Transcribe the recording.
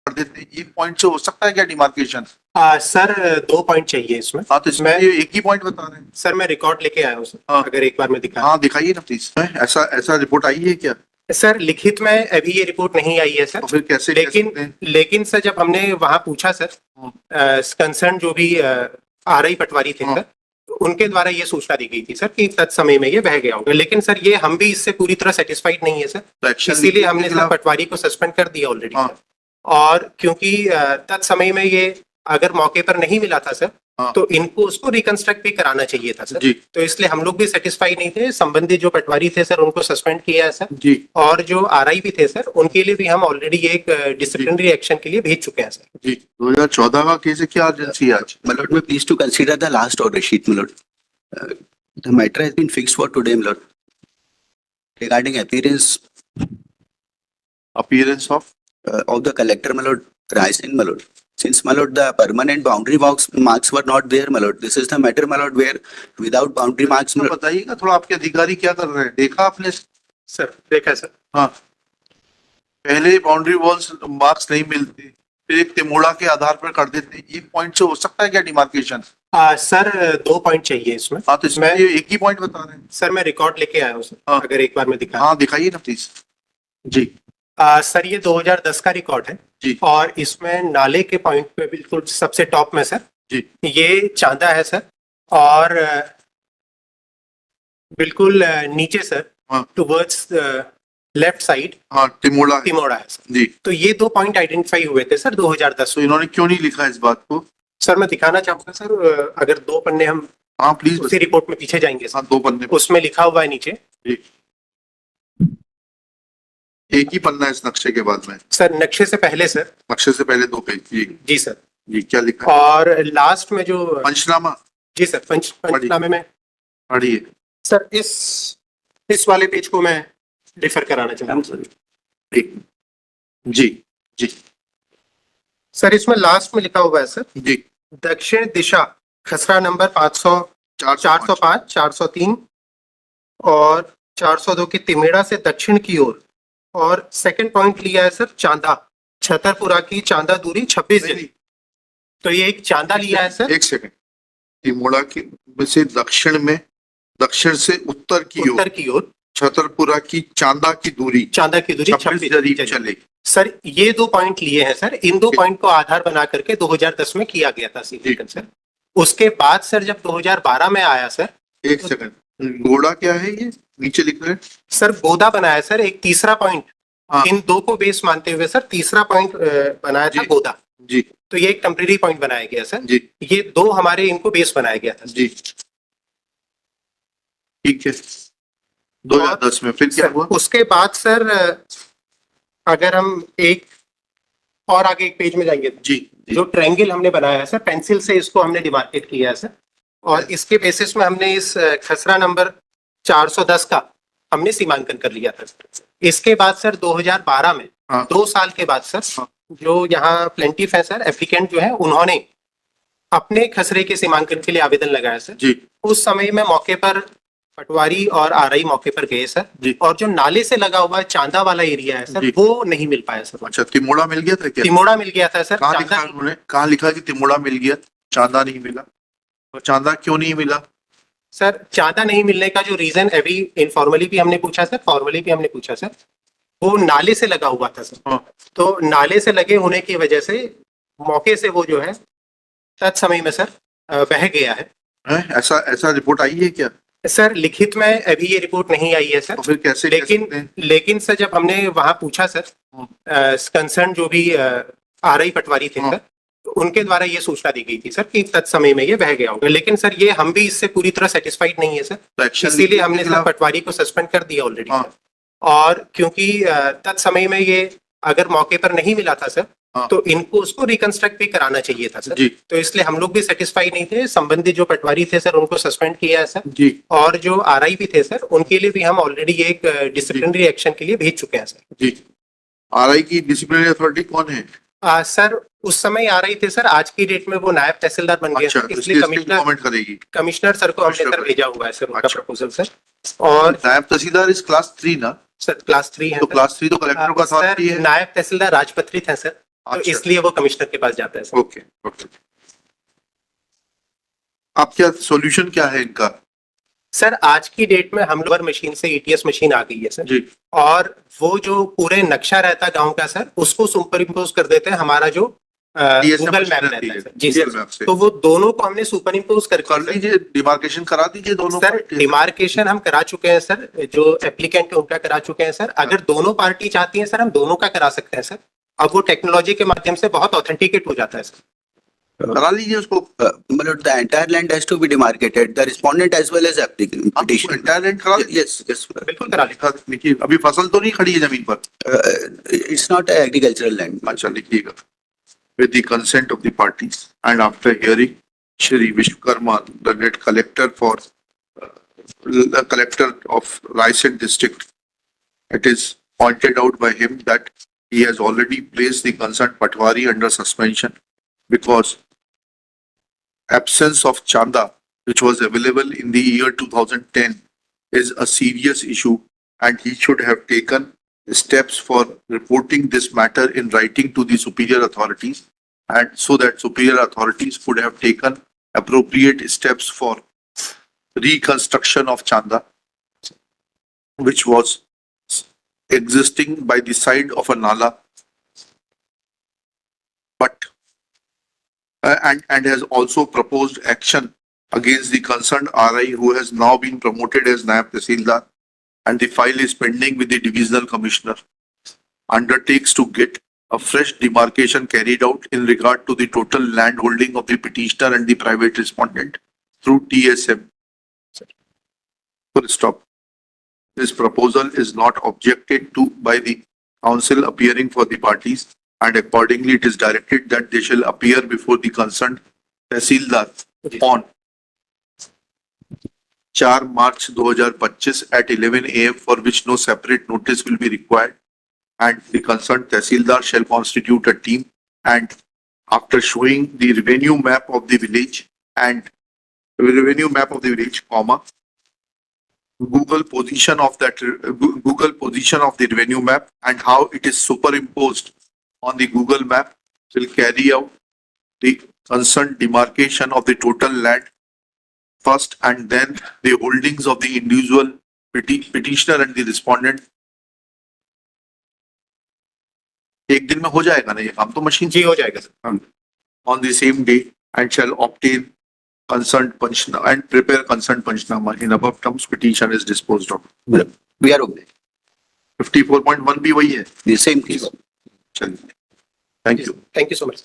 कर देते हैं, एक पॉइंट से हो सकता है क्या डिमार्केशन? सर 2 पॉइंट चाहिए इसमें। हाँ, तो इसमें ये एक ही पॉइंट बता रहे हैं। सर मैं रिकॉर्ड लेके आया हूँ सर, हाँ। अगर एक बार मैं दिखा। हाँ, दिखाइए ना प्लीज। ऐसा ऐसा रिपोर्ट आई है क्या? सर लिखित में अभी ये रिपोर्ट नहीं आई है सर। तो फिर कैसे लेकिन सर जब हमने वहां पूछा सर, कंसर्न जो भी आरआई पटवारी थे सर, उनके द्वारा ये सूचना दी गई थी सर कि तत्समय में ये बह गया होगा। लेकिन सर ये हम भी इससे पूरी तरह सेटिस्फाइड नहीं है सर, तो एक्शन इसीलिए हमने सर पटवारी को सस्पेंड कर दिया ऑलरेडी। और क्योंकि तत्समय में ये अगर मौके पर नहीं मिला था सर, तो इनको उसको रिकंस्ट्रक्ट भी कराना चाहिए था सर। तो इसलिए हम लोग भी सेटिस्फाई नहीं थे। संबंधित जो पटवारी थे सर उनको सस्पेंड किया है सर जी। और जो आरआई भी थे सर उनके लिए भी हम ऑलरेडी एक डिसिप्लिनरी एक्शन के लिए भेज चुके हैं सर जी। 2014 का केस है क्या अर्जेंसी आज? My lord, may please to consider the last order sheet, my lord. The matter has been fixed for today, my lord. Regarding appearance of the collector, my lord, Raisen, my lord. Since, my lord, the permanent boundary marks were not there, my lord. This is the matter, my lord, where without boundary marks, my lord. बताइएगा थोड़ा, आपके अधिकारी क्या कर रहे हैं? देखा आपने? सर देखा सर। हाँ, पहले बाउंड्री वॉल्स मार्क्स नहीं मिलते, फिर एक तिमोड़ा के आधार पर कर देते हैं, एक पॉइंट से हो सकता है क्या डिमार्केशन? सर 2 पॉइंट चाहिए इसमें। हाँ, तो इसमें ये एक ही पॉइंट बता रहे हैं। सर मैं रिकॉर्ड लेके आया हूँ सर, अगर एक बार मैं दिखा। हाँ, दिखाइए ना प्लीज जी। सर ये 2010 का रिकॉर्ड है जी। और इसमें नाले के पॉइंट पे बिल्कुल सबसे टॉप में सर जी ये चांदा है सर, और बिल्कुल नीचे सर टुवर्ड्स लेफ्ट साइड तिमोड़ा है सर जी। तो ये 2 पॉइंट आइडेंटिफाई हुए थे सर 2010 तो इन्होंने क्यों नहीं लिखा इस बात को? सर मैं दिखाना चाहूंगा सर, अगर 2 पन्ने हम हाँ प्लीज उसी रिपोर्ट में पीछे जाएंगे सर। 2 पन्ने उसमें लिखा हुआ है नीचे जी। एक ही पन्ना है इस नक्शे के बाद में सर, नक्शे से पहले सर, नक्शे से पहले 2 पेज जी जी सर जी। क्या लिखा है? और लास्ट में जो पंचनामा जी सर, पंचनामे में पढ़िए सर। इस वाले पेज को मैं डिफर कराना चाहता हूँ सर जी जी। सर इसमें लास्ट में लिखा हुआ है सर जी, दक्षिण दिशा खसरा नंबर 405, 403 और 402 के तिमेड़ा से दक्षिण की ओर। और सेकंड पॉइंट लिया है सर चांदा, छतरपुरा की चांदा दूरी 26 दिन। तो ये एक चांदा लिया है सर। एक सेकंड, तिमोड़ा की से दक्षिण से उत्तर की ओर छतरपुरा की चांदा की दूरी 26 जरी चले। सर ये 2 पॉइंट लिए हैं सर, इन 2 पॉइंट को आधार बना करके 2010 में किया गया था सर। उसके बाद सर जब 2012 में आया सर, एक सेकंड, गोड़ा क्या है ये नीचे लिख रहे हैं सर? गोदा बनाया सर एक तीसरा पॉइंट। इन 2 को बेस मानते हुए सर तीसरा पॉइंट बनाया था गोदा जी। तो ये एक टेम्परेरी पॉइंट बनाया गया सर जी। ये 2 हमारे इनको बेस बनाया गया था जी। ठीक है, 2010 में फिर क्या हुआ? उसके बाद सर अगर हम एक और आगे एक पेज में जाएंगे जी, जो ट्रायंगल हमने बनाया है सर, पेंसिल से इसको हमने डिमार्केट किया है सर। और इसके बेसिस में हमने इस खसरा नंबर 410 का हमने सीमांकन कर लिया था। इसके बाद सर 2012 में 2 साल के बाद सर जो यहाँ प्लेंटिफ है सर, एप्लीकेंट जो है, उन्होंने अपने खसरे के सीमांकन के लिए आवेदन लगाया सर जी। उस समय में मौके पर पटवारी और आरआई मौके पर गए सर जी। और जो नाले से लगा हुआ चांदा वाला एरिया है सर वो नहीं मिल पाया सर। अच्छा, तिमोड़ा मिल गया था क्या? तिमोड़ा मिल गया था सर। कहाँ लिखा कि तिमोड़ा मिल गया, चांदा नहीं मिला? और चांदा क्यों नहीं मिला सर? चांदा नहीं मिलने का जो रीजन अभी इनफॉर्मली भी हमने पूछा सर, फॉर्मली भी हमने पूछा सर, वो नाले से लगा हुआ था सर। तो नाले से लगे होने की वजह से मौके से वो जो है तत्समय में सर बह गया है। ऐसा रिपोर्ट आई है क्या सर? लिखित में अभी ये रिपोर्ट नहीं आई है सर। तो फिर कैसे? लेकिन सर जब हमने वहां पूछा सर, कंसर्न जो भी आरआई पटवारी थे सर, उनके द्वारा ये सूचना दी गई थी सर कि तत्समय में ये बह गया होगा। लेकिन सर ये हम भी इससे पूरी तरह सेटिस्फाइड नहीं है सर, तो इसीलिए हमने सर पटवारी को सस्पेंड कर दिया ऑलरेडी। और क्योंकि तत्समय में ये अगर मौके पर नहीं मिला था सर, तो इनको उसको रिकंस्ट्रक्ट भी कराना चाहिए था सर जी। तो इसलिए हम लोग भी सेटिस्फाई नहीं थे। संबंधित जो पटवारी थे सर उनको सस्पेंड किया है सर जी। और जो आरआई भी थे सर उनके लिए भी हम ऑलरेडी एक डिसिप्लिनरी एक्शन के लिए भेज चुके हैं सर जी। आरआई की डिसिप्लिनरी अथॉरिटी कौन है? सर उस समय आरआई थे सर, आज की डेट में वो नायब तहसीलदार बन गए। अच्छा, इसलिए कमिश्नर सर को हमने सर भेजा हुआ है सर उनका प्रपोजल सर। और नायब तहसीलदार इस क्लास 3 ना सर? क्लास 3 है। तो क्लास 3 तो कलेक्टर का अथॉरिटी है। नायब तहसीलदार राजपत्रित है सर। तो अच्छा। इसलिए वो कमिश्नर के पास जाता है सर। Okay okay. आप क्या सॉल्यूशन क्या है इनका? सर आज की डेट में हम लोग मशीन से ईटीएस मशीन आ गई है सर, जी और वो जो पूरे नक्शा रहता है गांव का सर, उसको सुपर इम्पोज कर देते हैं हमारा जो DSM गूगल मशीन मैप रहती रहता है है, सर। जी Google सर, मैप से। तो वो दोनों को हमने सुपर इम्पोज कर कर लीजिए, डिमार्केशन करा दीजिए दोनों सर। का। डिमार्केशन हम करा चुके हैं सर, जो एप्लीकेंट है उनका करा चुके हैं सर। अगर दोनों पार्टी चाहती है सर, हम दोनों का करा सकते हैं सर। अब वो टेक्नोलॉजी के माध्यम से बहुत ऑथेंटिकेट हो जाता है सर। करा लीजिए उसको। Malord, the entire land has to be demarcated. The respondent as well as applicant. आप petition. एंटायर लैंड करा लीजिए। Yes, yes. बिल्कुल करा लेंगे। लिखिए, अभी फसल तो नहीं खड़ी है जमीन पर। It's not an agricultural land. अच्छा लिखिएगा। With the consent of the parties and after hearing Shri Vishwakarma, the net collector for the collector of Raisen district, it is pointed out by him that he has already placed the concerned Patwari under suspension because absence of chanda, which was available in the year 2010, is a serious issue, and he should have taken steps for reporting this matter in writing to the superior authorities, and so that superior authorities would have taken appropriate steps for reconstruction of chanda, which was existing by the side of a nala, but and has also proposed action against the concerned RI, who has now been promoted as Naib Tehsildar, and the file is pending with the divisional commissioner, undertakes to get a fresh demarcation carried out in regard to the total land holding of the petitioner and the private respondent through TSM. Full stop. This proposal is not objected to by the council appearing for the parties, and accordingly it is directed that they shall appear before the concerned Tehsildar on 4 March 2025 at 11 AM, for which no separate notice will be required, and the concerned Tehsildar shall constitute a team, and after showing the revenue map of the village and comma, Google position of the revenue map and how it is superimposed on the Google map, will carry out the concerned demarcation of the total land first, and then the holdings of the individual petitioner and the respondent. एक दिन में हो जाएगा ना ये काम, तो machine जी हो जाएगा sir. on the same day, and shall obtain concerned panchnama and prepare concerned panchnama. In above terms, petition is disposed of. We are okay. 54.1 भी वही है। The same case. चलिए, thank you. Thank you so much.